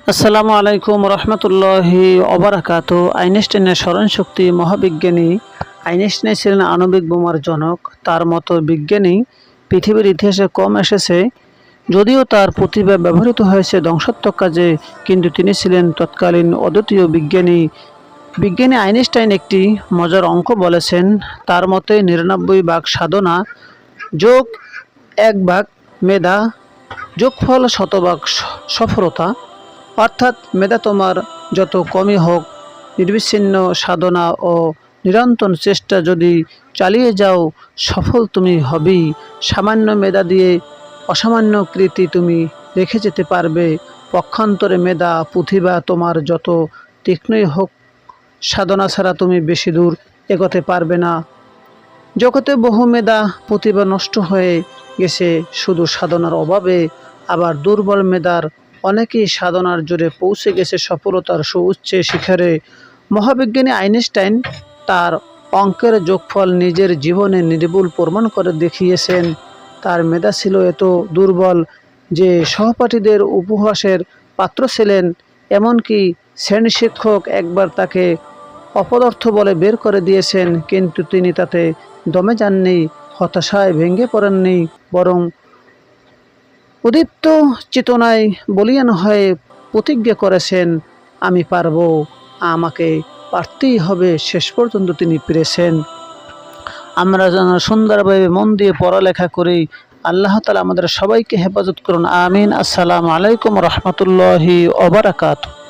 আসসালামু আলাইকুম রহমতুল্লাহি ওবারাকাতু। আইনস্টাইনের স্মরণশক্তি। মহাবিজ্ঞানী আইনস্টাইন ছিলেন আণবিক বোমার জনক। তার মতো বিজ্ঞানী পৃথিবীর ইতিহাসে কম এসেছে। যদিও তার প্রতিভা ব্যবহৃত হয়েছে ধ্বংসাত্মক কাজে, কিন্তু তিনি ছিলেন তৎকালীন অদ্বিতীয় বিজ্ঞানী। বিজ্ঞানী আইনস্টাইন একটি মজার অঙ্ক বলেছেন। তার মতে 99 ভাগ সাধনা যোগ 1 ভাগ মেধা যোগফল শতভাগ সফলতা। অর্থাৎ মেধা তোমার যত কমই হোক, নির্বিচ্ছিন্ন সাধনা ও নিরন্তর চেষ্টা যদি চালিয়ে যাও, সফল তুমি হবেই। সামান্য মেধা দিয়ে অসামান্য কৃতি তুমি রেখে যেতে পারবে। পক্ষান্তরে মেধা প্রতিভা তোমার যত তীক্ষ্ণই হোক, সাধনা ছাড়া তুমি বেশি দূর এগোতে পারবে না। জগতে বহু মেধা প্রতিভা নষ্ট হয়ে গেছে শুধু সাধনার অভাবে। আবার দুর্বল মেধার অনেকেই সাধনার জোরে পৌঁছে গেছে সফলতার সুউচ্চ শিখরে। মহাবিজ্ঞানী আইনস্টাইন তার অঙ্কের যোগফল নিজের জীবনে নির্ভুল প্রমাণ করে দেখিয়েছেন। তার মেধা ছিল এত দুর্বল যে সহপাঠীদের উপহাসের পাত্র ছিলেন। এমনকি শ্রেণী শিক্ষক একবার তাকে অপদার্থ বলে বের করে দিয়েছেন, কিন্তু তিনি তাতে দমে যাননি, হতাশায় ভেঙে পড়েননি, বরং উদীপ্ত চেতনায় বলীয়ান হয়ে প্রতিজ্ঞা করেছেন, আমি পারব, আমাকে পারতেই হবে। শেষ পর্যন্ত তিনি পেরেছেন। আমরা যেন সুন্দরভাবে মন দিয়ে পড়ালেখা করি। আল্লাহ তাআলা আমাদের সবাইকে হেফাজত করুন, আমিন। আসসালামু আলাইকুম রহমতুল্লাহি ওয়া বারাকাতুহু।